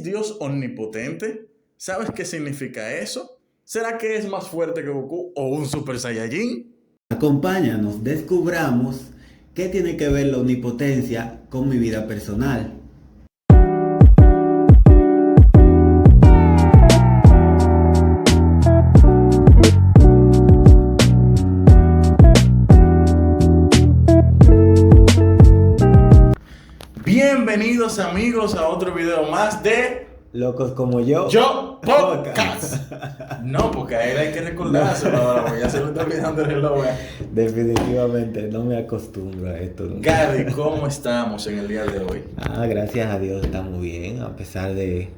Dios omnipotente? ¿Sabes qué significa eso? ¿Será que es más fuerte que Goku o un Super Saiyajin? Acompáñanos, descubramos qué tiene que ver la omnipotencia con mi vida personal. Bienvenidos amigos a otro video más de Locos como yo. Podcast. No, porque a él hay que recordárselo ahora, porque ya se lo está olvidando el reloj. Definitivamente no me acostumbro a esto nunca. Gary, ¿cómo estamos en el día de hoy? Gracias a Dios estamos bien, a pesar de...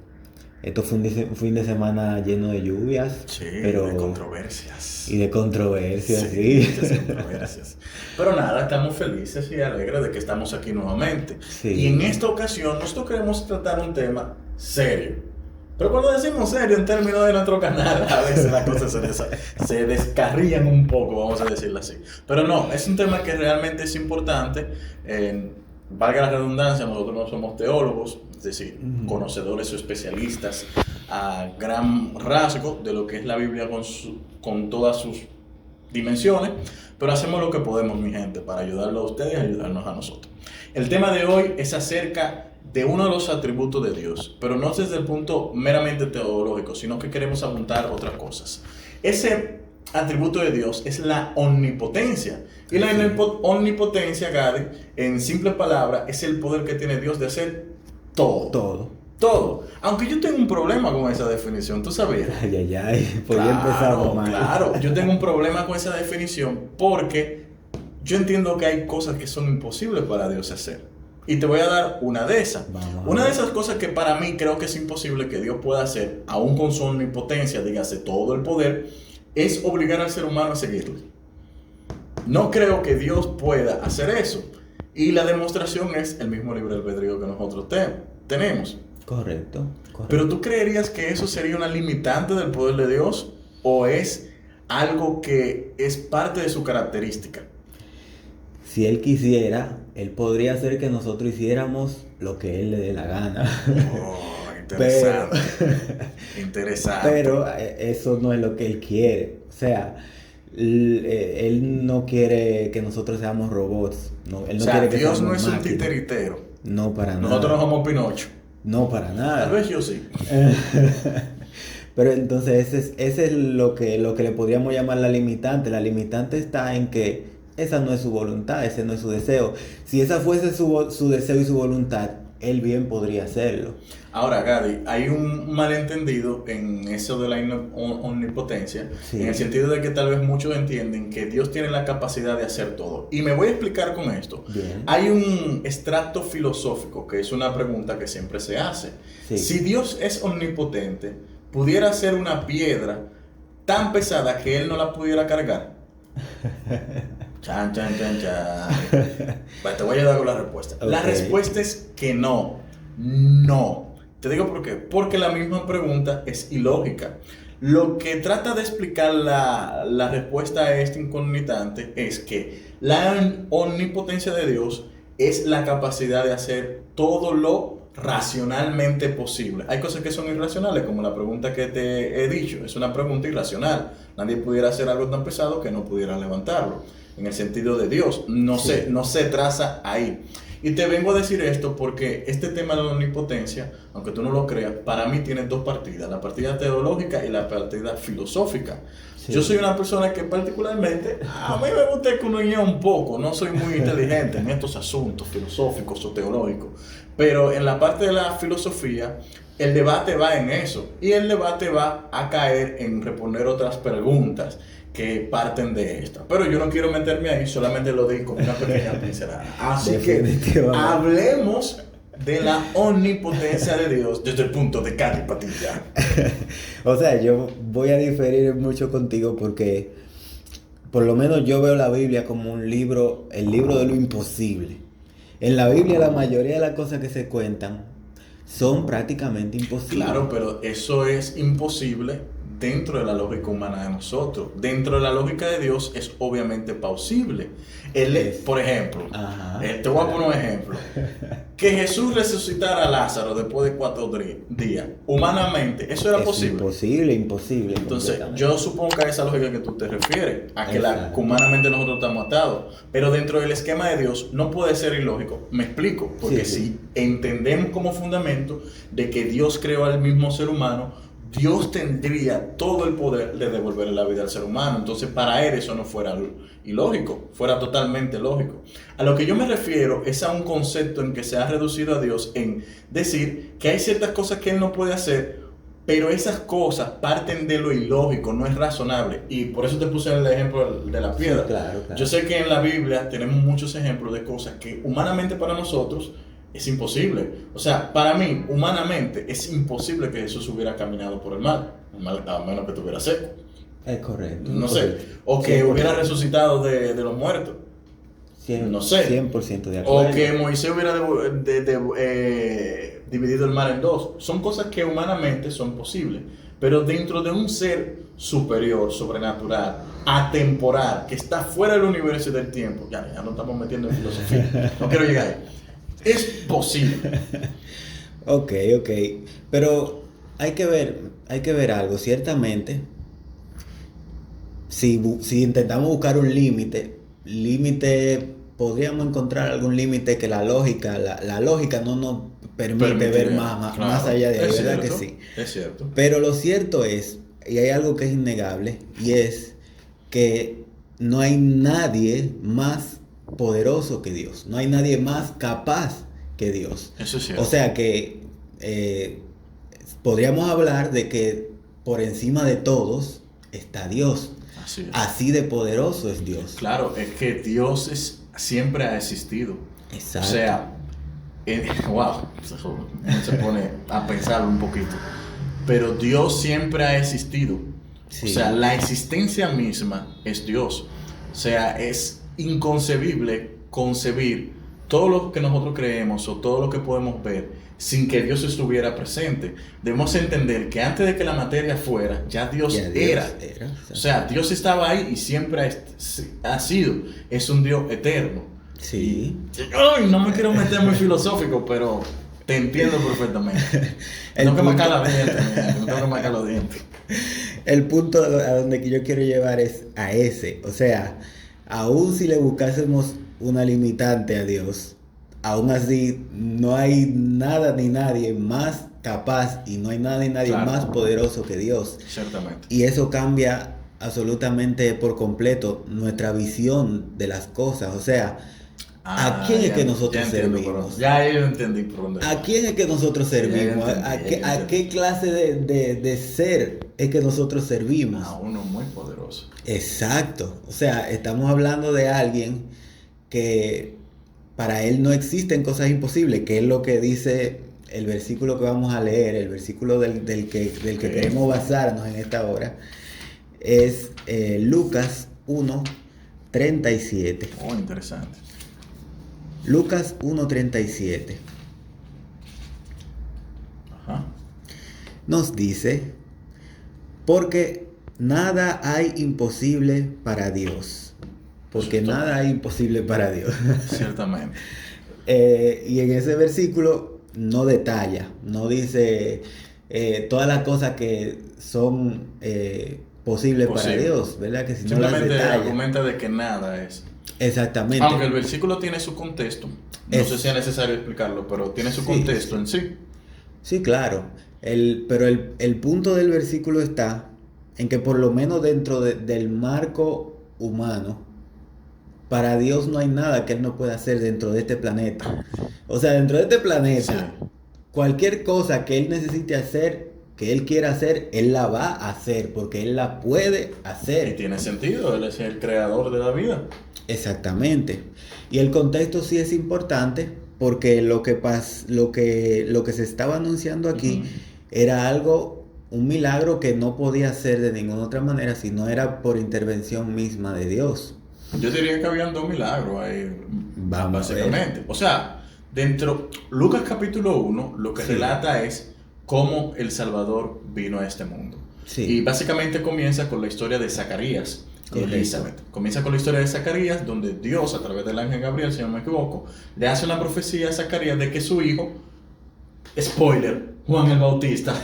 Esto fue un fin de semana lleno de lluvias. Sí, pero... de controversias. Y de controversias, sí. Muchas controversias. Pero nada, estamos felices y alegres de que estamos aquí nuevamente. Sí. Y en esta ocasión nosotros queremos tratar un tema serio. Pero cuando decimos serio en términos de nuestro canal, a veces las cosas se descarrían un poco, vamos a decirlo así. Pero no, es un tema que realmente es importante. Valga la redundancia, nosotros no somos teólogos, es decir, conocedores o especialistas a gran rasgo de lo que es la Biblia con todas sus dimensiones, pero hacemos lo que podemos, mi gente, para ayudarlo a ustedes y ayudarnos a nosotros. El tema de hoy es acerca de uno de los atributos de Dios, pero no desde el punto meramente teológico, sino que queremos apuntar otras cosas. Ese atributo de Dios es la omnipotencia. Y la omnipotencia, Gary, en simple palabra, es el poder que tiene Dios de hacer todo. Aunque yo tengo un problema con esa definición, ¿tú sabías? Podría empezar mal. Claro, yo tengo un problema con esa definición porque yo entiendo que hay cosas que son imposibles para Dios hacer. Y te voy a dar una de esas. Una de esas cosas que para mí creo que es imposible que Dios pueda hacer, aún con su omnipotencia, dígase todo el poder, es obligar al ser humano a seguirle. No creo que Dios pueda hacer eso. Y la demostración es el mismo libre albedrío que nosotros tenemos. Correcto. Pero ¿tú creerías que eso sería una limitante del poder de Dios? ¿O es algo que es parte de su característica? Si Él quisiera, Él podría hacer que nosotros hiciéramos lo que Él le dé la gana. Interesante. Interesante. Pero eso no es lo que Él quiere. O sea, Él no quiere que nosotros seamos robots. No, Él no quiere que Dios no seamos es un máquinas. titeritero. No, para nada. Nosotros no somos Pinocho. No, para nada. Tal vez yo sí. Pero entonces ese es lo que le podríamos llamar la limitante. La limitante está en que esa no es su voluntad, ese no es su deseo. Si esa fuese su deseo y su voluntad, Él bien podría hacerlo. Ahora, Gadi, hay un malentendido en eso de la omnipotencia, sí. En el sentido de que tal vez muchos entienden que Dios tiene la capacidad de hacer todo. Y me voy a explicar con esto. Bien. Hay un extracto filosófico que es una pregunta que siempre se hace. Sí. Si Dios es omnipotente, ¿pudiera ser una piedra tan pesada que Él no la pudiera cargar? Chan. Vale, te voy a dar con la respuesta. Okay. La respuesta es que no. No. Te digo por qué. Porque la misma pregunta es ilógica. Lo que trata de explicar la respuesta a este incognitante es que la omnipotencia de Dios es la capacidad de hacer todo lo racionalmente posible. Hay cosas que son irracionales, como la pregunta que te he dicho. Es una pregunta irracional. Nadie pudiera hacer algo tan pesado que no pudiera levantarlo. En el sentido de Dios, no se traza ahí. Y te vengo a decir esto porque este tema de la omnipotencia, aunque tú no lo creas, para mí tiene dos partidas, la partida teológica y la partida filosófica. Sí. Yo soy una persona que particularmente, a mí me gusta escudriñar un poco, no soy muy inteligente en estos asuntos filosóficos o teológicos, pero en la parte de la filosofía, el debate va en eso, y el debate va a caer en reponer otras preguntas que parten de esta. Pero yo no quiero meterme ahí, solamente lo digo con una pequeña pincelada. Así que hablemos de la omnipotencia de Dios desde el punto de Gary Patilla. O sea, yo voy a diferir mucho contigo porque por lo menos yo veo la Biblia como un libro, el libro de lo imposible. En la Biblia la mayoría de las cosas que se cuentan son prácticamente imposibles. Claro, pero eso es imposible dentro de la lógica humana de nosotros. Dentro de la lógica de Dios es obviamente plausible. Por ejemplo, te voy a poner un ejemplo. Que Jesús resucitara a Lázaro después de 4 días, humanamente, ¿eso era posible? Imposible. Entonces, yo supongo que a esa lógica que tú te refieres, a que humanamente nosotros estamos atados. Pero dentro del esquema de Dios no puede ser ilógico. Me explico, porque si entendemos como fundamento de que Dios creó al mismo ser humano, Dios tendría todo el poder de devolverle la vida al ser humano. Entonces, para él eso no fuera ilógico, fuera totalmente lógico. A lo que yo me refiero es a un concepto en que se ha reducido a Dios en decir que hay ciertas cosas que él no puede hacer, pero esas cosas parten de lo ilógico, no es razonable. Y por eso te puse el ejemplo de la piedra. Sí, claro. Yo sé que en la Biblia tenemos muchos ejemplos de cosas que humanamente para nosotros es imposible. O sea, para mí, humanamente, es imposible que Jesús hubiera caminado por el mar, a menos que estuviera seco. Es correcto. No sé. O que 100%. Hubiera resucitado de los muertos. 100%, no sé. 100% de acuerdo. O que Moisés hubiera dividido el mar en 2. Son cosas que humanamente son posibles. Pero dentro de un ser superior, sobrenatural, atemporal, que está fuera del universo y del tiempo, ya no estamos metiendo en filosofía. No quiero llegar ahí. Es posible. Ok. Pero hay que ver algo. Ciertamente, si intentamos buscar un límite, podríamos encontrar algún límite que la lógica no nos permite ver más allá de ahí, ¿verdad que sí? Es cierto. Pero lo cierto es, y hay algo que es innegable, y es que no hay nadie más poderoso que Dios. No hay nadie más capaz que Dios. Eso es cierto. O sea que podríamos hablar de que por encima de todos está Dios. Así es. Así de poderoso es Dios. Claro, es que Dios siempre ha existido. Exacto. O sea, wow, se pone a pensar un poquito. Pero Dios siempre ha existido. Sí. O sea, la existencia misma es Dios. O sea, es inconcebible concebir todo lo que nosotros creemos o todo lo que podemos ver sin que Dios estuviera presente. Debemos entender que antes de que la materia fuera, ya Dios era. O sea, Dios estaba ahí y siempre ha sido. Es un Dios eterno. Sí. No me quiero meter muy filosófico, pero te entiendo perfectamente. No que me cae la dientes, no tengo que marcar los dientes. El punto a donde yo quiero llevar es a ese. O sea, aún si le buscásemos una limitante a Dios, aún así no hay nada ni nadie más capaz y no hay nada ni nadie más poderoso que Dios. Ciertamente. Y eso cambia absolutamente por completo nuestra visión de las cosas. O sea, ¿a quién es que nosotros servimos? Ya yo entendí por dónde. ¿A quién es que nosotros servimos? ¿A qué clase de ser es que nosotros servimos? A uno muy poderoso. Exacto. O sea, estamos hablando de alguien que para él no existen cosas imposibles, que es lo que dice el versículo que vamos a leer, el versículo del que queremos basarnos en esta hora, es Lucas 1:37. Oh, interesante. Lucas 1:37. Ajá. Nos dice, porque nada hay imposible para Dios. Porque nada hay imposible para Dios. Ciertamente. Y en ese versículo no detalla, no dice todas las cosas que son posibles para Dios, ¿verdad? Que si simplemente no las detalla, argumenta de que nada es. Exactamente. Aunque el versículo tiene su contexto, no sé si es necesario explicarlo, pero tiene su contexto en sí. Sí, claro. Pero el punto del versículo está en que por lo menos dentro del marco humano, para Dios no hay nada que Él no pueda hacer dentro de este planeta. O sea, dentro de este planeta, cualquier cosa que Él necesite hacer, que Él quiera hacer, Él la va a hacer, porque Él la puede hacer. Y tiene sentido, Él es el creador de la vida. Exactamente. Y el contexto sí es importante, porque lo que se estaba anunciando aquí era un milagro que no podía ser de ninguna otra manera si no era por intervención misma de Dios. Yo diría que habían 2 milagros ahí, básicamente. O sea, Lucas capítulo 1, lo que relata es cómo el Salvador vino a este mundo. Y Sí, básicamente comienza con la historia de Zacarías y correcto. Elizabeth. Comienza con la historia de Zacarías, donde Dios, a través del ángel Gabriel, si no me equivoco, le hace una profecía a Zacarías de que su hijo, spoiler, Juan el Bautista.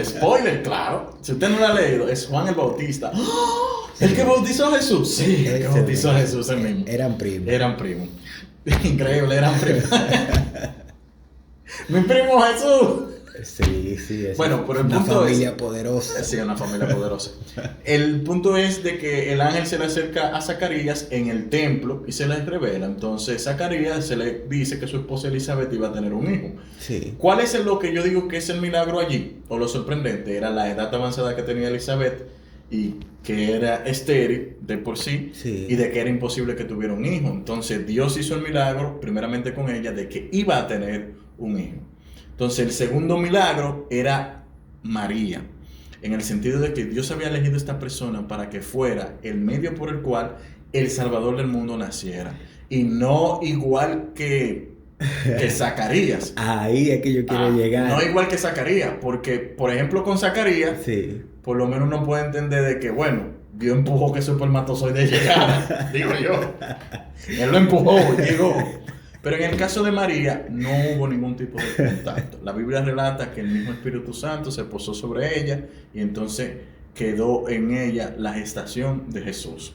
Spoiler, claro. Si usted no lo ha leído, es Juan el Bautista. ¡Oh! ¿El que bautizó a Jesús? Sí, el que Ese bautizó a mismo. Jesús, el mismo. Eran primos. Eran primos. Increíble, eran primos. Mi primo Jesús. Sí, sí, es Bueno, pero el una punto familia es... poderosa. Sí, una familia poderosa. El punto es de que el ángel se le acerca a Zacarías en el templo y se le revela. Entonces Zacarías se le dice que su esposa Elizabeth iba a tener un hijo. Sí, ¿Cuál es lo que yo digo que es el milagro allí? O lo sorprendente, era la edad avanzada que tenía Elizabeth y que era estéril de por sí, sí. y de que era imposible que tuviera un hijo. Entonces Dios hizo el milagro primeramente con ella de que iba a tener un hijo. Entonces el segundo milagro era María, en el sentido de que Dios había elegido a esta persona para que fuera el medio por el cual el Salvador del mundo naciera. Y no igual que Zacarías. Ahí es que yo quiero llegar. No igual que Zacarías, porque por ejemplo con Zacarías, Sí, por lo menos uno puede entender de que, bueno, Dios empujó que su espermatozoide llegara, digo yo. Él lo empujó, llegó. Pero en el caso de María, no hubo ningún tipo de contacto. La Biblia relata que el mismo Espíritu Santo se posó sobre ella y entonces quedó en ella la gestación de Jesús.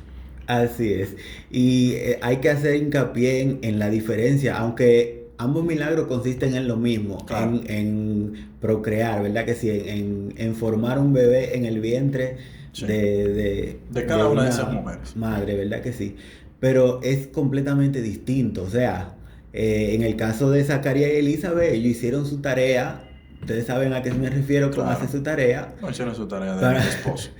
así es. Y hay que hacer hincapié en la diferencia, aunque ambos milagros consisten en lo mismo, Claro. en procrear, ¿verdad que sí? En formar un bebé en el vientre Sí. de cada una de esas mujeres. madre, ¿verdad que sí? Pero es completamente distinto, o sea, en el caso de Zacarías y Elizabeth, ellos hicieron su tarea, ustedes saben a qué me refiero con Claro. hacer su tarea. No hicieron su tarea de Para- mi esposo.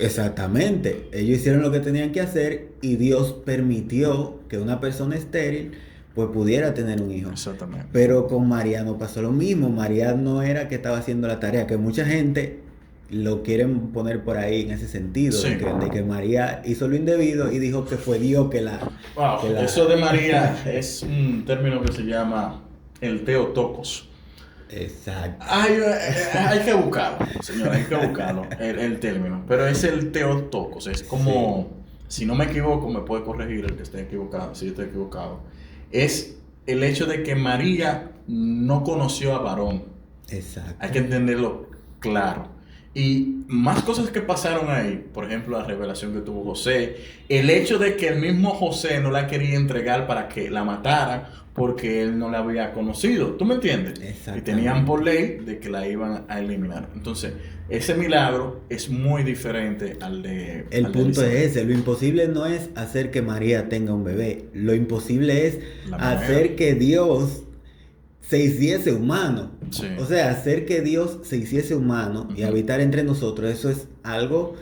Exactamente, ellos hicieron lo que tenían que hacer y Dios permitió que una persona estéril pues pudiera tener un hijo. Exactamente. Pero con María no pasó lo mismo, María no era que estaba haciendo la tarea, que mucha gente lo quieren poner por ahí en ese sentido, Sí. de que María hizo lo indebido y dijo que fue Dios que la... Wow, que la- eso de María es un término que se llama el teotocos. Exacto. Hay que buscarlo, señor, hay que buscarlo, el término. Pero es el teotocos, es como, si no me equivoco, me puede corregir el que esté equivocado, si yo estoy equivocado. Es el hecho de que María no conoció a varón. Exacto. Hay que entenderlo claro. Y más cosas que pasaron ahí, por ejemplo, la revelación que tuvo José, el hecho de que el mismo José no la quería entregar para que la mataran porque él no la había conocido, ¿tú me entiendes? Y Exactamente. tenían por ley de que la iban a eliminar. Entonces, ese milagro es muy diferente al de... El al de punto es Elizabeth. ese, lo imposible no es hacer que María tenga un bebé, lo imposible es La manera. hacer que Dios se hiciese humano. Sí. O sea, hacer que Dios se hiciese humano y Ujú. habitar entre nosotros, eso es algo,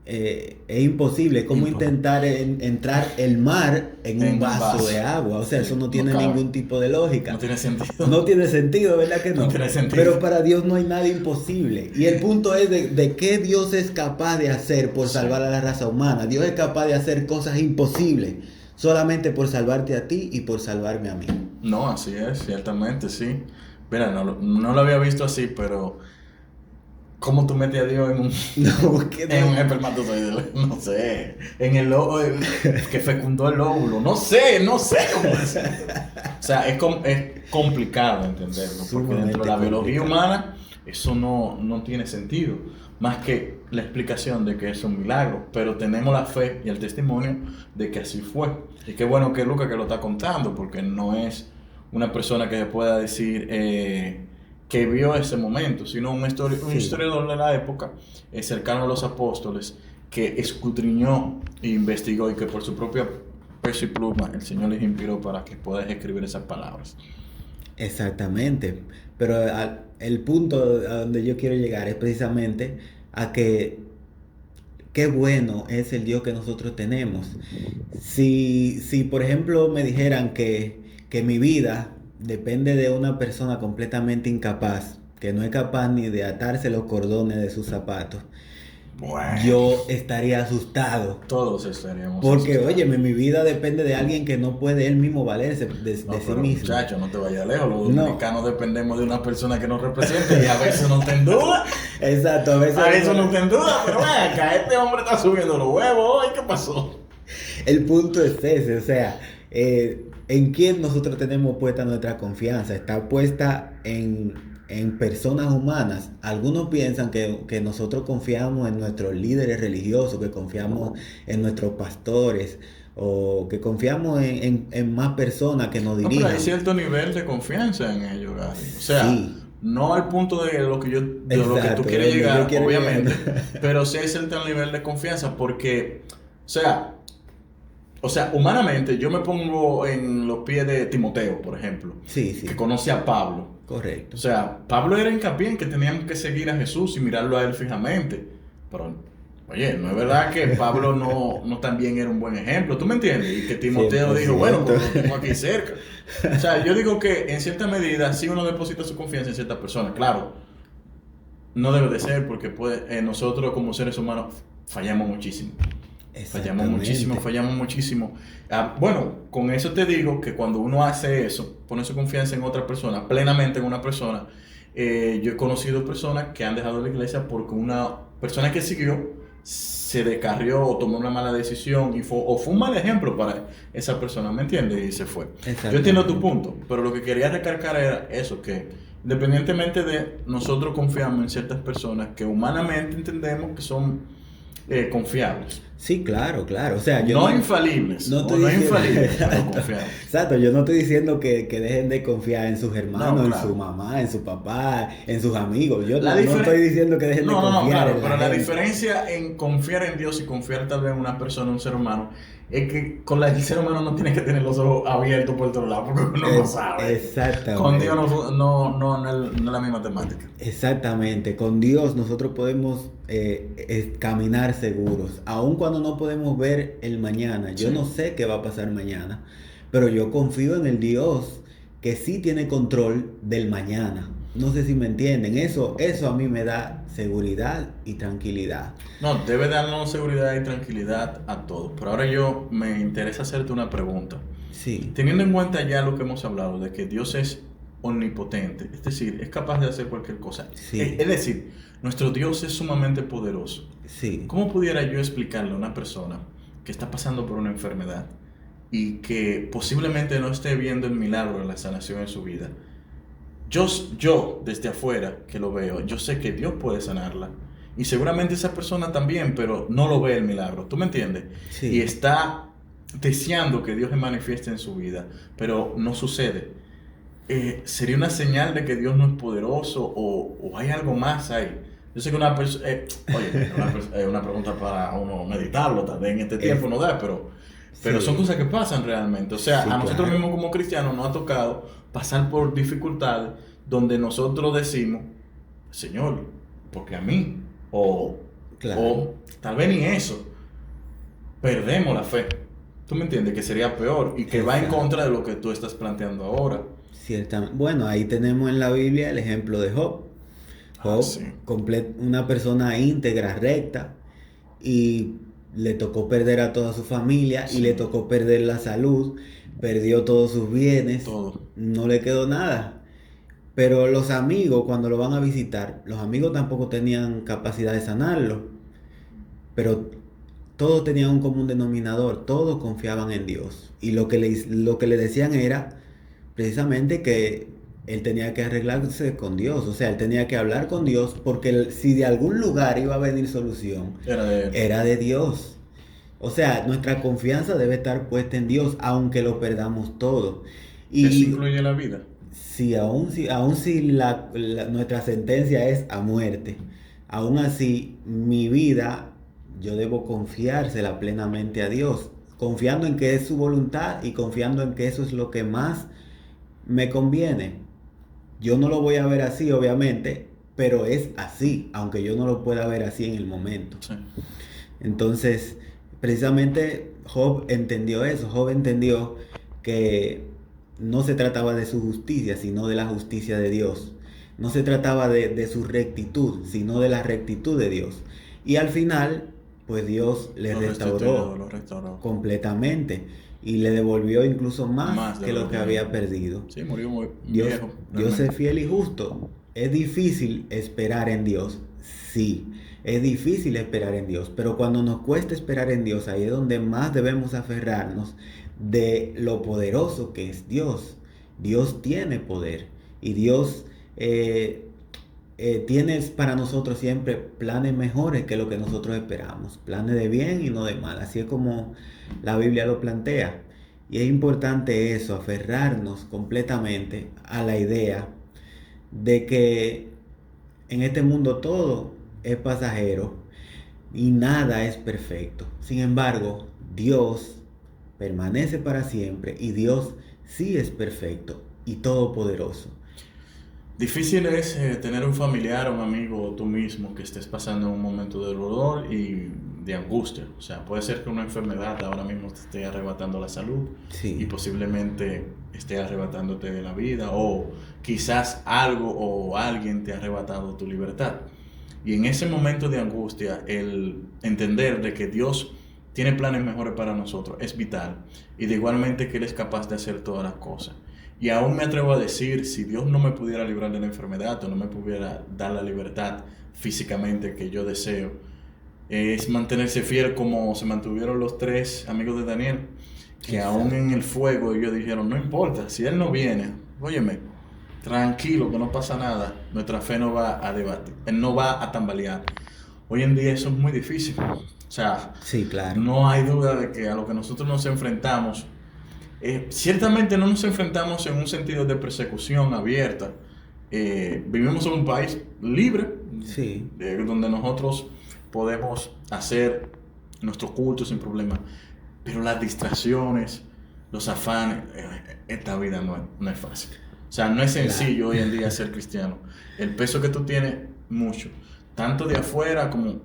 es imposible. Es como intentar entrar el mar en un vaso de agua. O sea, Sí, eso no no tiene cabe. ningún tipo de lógica. No tiene sentido. No tiene sentido, ¿verdad que no? No tiene sentido. Pero para Dios no hay nada imposible. Y el punto es de qué Dios es capaz de hacer por Sí. salvar a la raza humana. Dios es capaz de hacer cosas imposibles solamente por salvarte a ti y por salvarme a mí. No, así es, ciertamente, sí. Mira, no lo había visto así, pero ¿cómo tú metes a Dios en un, No, que en un no. espermatozoide? No sé. En el óvulo que fecundó el óvulo. No sé cómo es. O sea, es complicado entenderlo. Porque Sumamente dentro de la biología complicado. humana eso no tiene sentido. Más que la explicación de que es un milagro. Pero tenemos la fe y el testimonio de que así fue. Y qué bueno que Lucas que lo está contando, porque no es una persona que se pueda decir que vio ese momento, sino un Sí. historiador de la época, cercano a los apóstoles, que escudriñó e investigó y que por su propia peso y pluma el Señor les inspiró para que puedan escribir esas palabras. Exactamente. Pero el punto a donde yo quiero llegar es precisamente a que qué bueno es el Dios que nosotros tenemos. Si por ejemplo me dijeran que mi vida depende de una persona completamente incapaz, que no es capaz ni de atarse los cordones de sus zapatos, Bueno, yo estaría asustado. todos estaríamos Porque, asustados. óyeme, mi vida depende de alguien que no puede él mismo valerse No, de sí pero mismo. muchacho, no te vayas lejos. Los No. dominicanos dependemos de una persona que nos represente y a veces no te en duda. Exacto, a veces A veces no te en duda, pero ven acá, este hombre está subiendo los huevos hoy, ¿qué pasó? el punto es ese, o sea, ¿en quién nosotros tenemos puesta nuestra confianza? Está puesta en personas humanas. Algunos piensan que nosotros confiamos en nuestros líderes religiosos, que confiamos en nuestros pastores, o que confiamos en más personas que nos No, pero dirijan. hay cierto nivel de confianza en ellos, Gary. O sea, Sí. no al punto de lo que yo, de lo que Exacto, tú quieres donde yo llegar, quiero obviamente, llegar. pero sí hay cierto nivel de confianza porque, humanamente yo me pongo en los pies de Timoteo, por ejemplo, Sí, sí, que conoce a Pablo. correcto. O sea, Pablo era hincapié en que teníamos que seguir a Jesús y mirarlo a él fijamente. Pero, oye, no es verdad que Pablo no también era un buen ejemplo, ¿tú me entiendes? Y que Timoteo dijo, 100%. bueno, pues lo tengo aquí cerca. O sea, yo digo que en cierta medida sí uno deposita su confianza en ciertas personas. Claro, no debe de ser porque nosotros como seres humanos fallamos muchísimo. Fallamos muchísimo. Bueno, con eso te digo que cuando uno hace eso, pone su confianza en otra persona, plenamente en una persona, yo he conocido personas que han dejado la iglesia porque una persona que siguió se descarrió o tomó una mala decisión o fue un mal ejemplo para esa persona, ¿me entiendes? Y se fue. Yo entiendo tu punto, pero lo que quería recalcar era eso, que independientemente de nosotros confiamos en ciertas personas que humanamente entendemos que son confiables. Sí, claro, claro. O sea, No infalibles, no estoy no diciendo- infalibles, pero Exacto. confiables. Exacto, yo no estoy diciendo que dejen de confiar en sus hermanos, No, en claro. su mamá, en su papá, en sus amigos. Yo La no diferen- estoy diciendo que dejen de No, confiar claro, en pero la gente. diferencia en confiar en Dios y confiar tal vez en una persona, un ser humano, es que el ser humano no tiene que tener los ojos abiertos por otro lado, porque uno no sabe. Exactamente. Con Dios no es la misma temática. Exactamente, con Dios nosotros podemos caminar seguros, aun cuando no podemos ver el mañana. Yo Sí. no sé qué va a pasar mañana, pero yo confío en el Dios que sí tiene control del mañana. No sé si me entienden, eso a mí me da seguridad y tranquilidad. No, debe darnos seguridad y tranquilidad a todos. Pero ahora me interesa hacerte una pregunta. Sí, Teniendo en cuenta ya lo que hemos hablado, de que Dios es omnipotente, es decir, es capaz de hacer cualquier cosa. Sí. Es decir, nuestro Dios es sumamente poderoso. sí, ¿Cómo pudiera yo explicarle a una persona que está pasando por una enfermedad y que posiblemente no esté viendo el milagro de la sanación en su vida? Yo desde afuera que lo veo, yo sé que Dios puede sanarla. Y seguramente esa persona también, pero no lo ve el milagro. ¿Tú me entiendes? sí. Y está deseando que Dios se manifieste en su vida, pero no sucede. ¿Sería una señal de que Dios no es poderoso o hay algo más ahí? Yo sé que una persona... oye, una pregunta para uno meditarlo, tal vez en este tiempo no da, pero Sí. son cosas que pasan realmente. O sea, Sí, a nosotros claro. mismos como cristianos nos ha tocado pasar por dificultades donde nosotros decimos, Señor, porque a mí, Claro. o tal vez ni eso, perdemos la fe. ¿Tú me entiendes? Que sería peor y que va en Exacto. contra de lo que tú estás planteando ahora. Ciertamente. Bueno, ahí tenemos en la Biblia el ejemplo de Job. Job, sí. una persona íntegra, recta, y le tocó perder a toda su familia y Sí. le tocó perder la salud, perdió todos sus bienes, Todo. no le quedó nada. Pero los amigos, cuando lo van a visitar, los amigos tampoco tenían capacidad de sanarlo, pero todos tenían un común denominador, todos confiaban en Dios. Y lo que le decían era precisamente que él tenía que arreglarse con Dios, o sea, él tenía que hablar con Dios, porque si de algún lugar iba a venir solución, Era de... era de Dios. O sea, nuestra confianza debe estar puesta en Dios, aunque lo perdamos todo. Eso Y incluye la vida. aún si nuestra sentencia es a muerte, aún así mi vida yo debo confiársela plenamente a Dios, confiando en que es su voluntad y confiando en que eso es lo que más me conviene. Yo no lo voy a ver así, obviamente, pero es así, aunque yo no lo pueda ver así en el momento. Sí. Entonces, precisamente Job entendió eso. Job entendió que no se trataba de su justicia, sino de la justicia de Dios. No se trataba de su rectitud, sino de la rectitud de Dios. Y al final, pues Dios le restauró Lo restauró. completamente y le devolvió incluso más Más de que lo que que había perdido. Sí, murió muy Dios, viejo. Dios Realmente. es fiel y justo. Es difícil esperar en Dios, sí, es difícil esperar en Dios, pero cuando nos cuesta esperar en Dios, ahí es donde más debemos aferrarnos de lo poderoso que es Dios. Dios tiene poder y Dios eh, tiene para nosotros siempre planes mejores que lo que nosotros esperamos, planes de bien y no de mal, así es como la Biblia lo plantea. Y es importante eso, aferrarnos completamente a la idea de que en este mundo todo es pasajero y nada es perfecto. Sin embargo, Dios permanece para siempre y Dios sí es perfecto y todopoderoso. Difícil es tener un familiar, un amigo o tú mismo que estés pasando un momento de dolor y de angustia. O sea, puede ser que una enfermedad ahora mismo te esté arrebatando la salud y Sí, posiblemente esté arrebatándote de la vida, o quizás algo o alguien te ha arrebatado tu libertad. Y en ese momento de angustia, el entender de que Dios tiene planes mejores para nosotros es vital, y de igualmente que Él es capaz de hacer todas las cosas. Y aún me atrevo a decir, si Dios no me pudiera librar de la enfermedad o no me pudiera dar la libertad físicamente que yo deseo, es mantenerse fiel como se mantuvieron los tres amigos de Daniel, que aún exacto. en el fuego ellos dijeron, no importa, si Él no viene, óyeme, tranquilo, que no pasa nada, nuestra fe no va a debatir, Él no va a tambalear. Hoy en día eso es muy difícil. O sea, Sí, claro. no hay duda de que a lo que nosotros nos enfrentamos, ciertamente no nos enfrentamos en un sentido de persecución abierta. Vivimos en un país libre, Sí, donde nosotros podemos hacer nuestro culto sin problema, pero las distracciones, los afanes, esta vida no es fácil. O sea, no es claro. sencillo hoy en día ser cristiano. El peso que tú tienes, mucho, tanto de afuera como,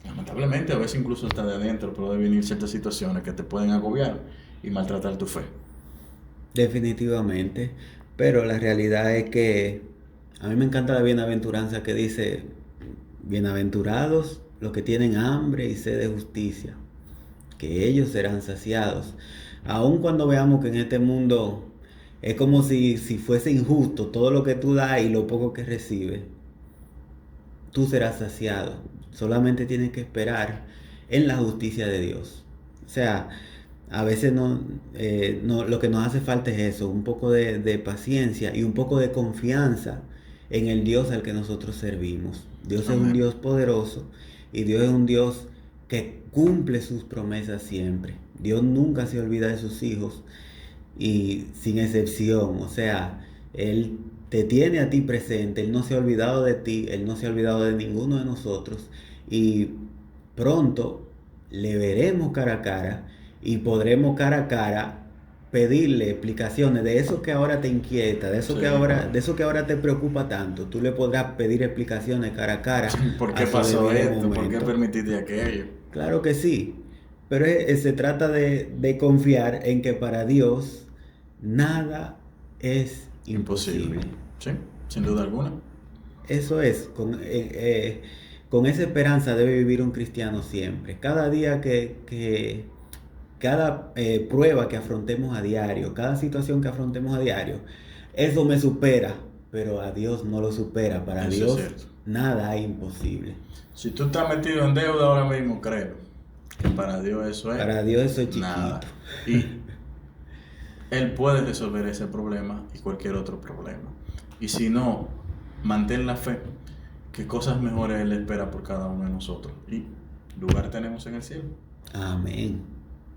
lamentablemente, a veces incluso hasta de adentro, puede venir ciertas situaciones que te pueden agobiar y maltratar tu fe. Definitivamente. Pero la realidad es que a mí me encanta la bienaventuranza que dice, bienaventurados los que tienen hambre y sed de justicia, que ellos serán saciados. Aun cuando veamos que en este mundo es como si fuese injusto todo lo que tú das y lo poco que recibes, tú serás saciado. Solamente tienes que esperar en la justicia de Dios. O sea, a veces lo que nos hace falta es eso, un poco de paciencia y un poco de confianza en el Dios al que nosotros servimos. Dios es un Amén. Dios poderoso y Dios es un Dios que cumple sus promesas siempre. Dios nunca se olvida de sus hijos y sin excepción, o sea, Él te tiene a ti presente, Él no se ha olvidado de ti, Él no se ha olvidado de ninguno de nosotros y pronto le veremos cara a cara y podremos cara a cara pedirle explicaciones de eso que ahora te inquieta, Sí. de eso que ahora te preocupa tanto. Tú le podrás pedir explicaciones cara a cara ¿Por a qué su pasó debido esto? ¿Por qué momento. permitiste aquello? Claro que sí, pero se trata de confiar en que para Dios nada es Imposible. imposible. Sí, sin duda alguna. Eso es, con esa esperanza debe vivir un cristiano siempre. Cada día cada prueba que afrontemos a diario, cada situación que afrontemos a diario, eso me supera, pero a Dios no lo supera. Para Eso es Dios cierto. nada es imposible. Si tú estás metido en deuda ahora mismo, créelo, que para Dios eso es Para Dios eso es chiquito. nada. Y Él puede resolver ese problema y cualquier otro problema. Y si no, mantén la fe, que cosas mejores Él espera por cada uno de nosotros. Y lugar tenemos en el cielo. Amén.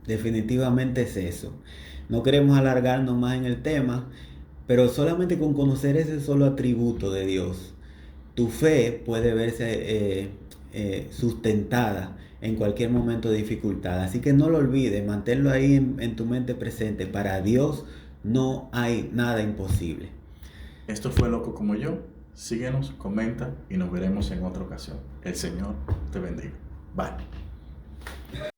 Definitivamente es eso. No queremos alargarnos más en el tema, pero solamente con conocer ese solo atributo de Dios, tu fe puede verse sustentada en cualquier momento de dificultad. Así que no lo olvides, manténlo ahí en tu mente presente. Para Dios no hay nada imposible. Esto fue Loco como yo. Síguenos, comenta y nos veremos en otra ocasión. El Señor te bendiga. Bye.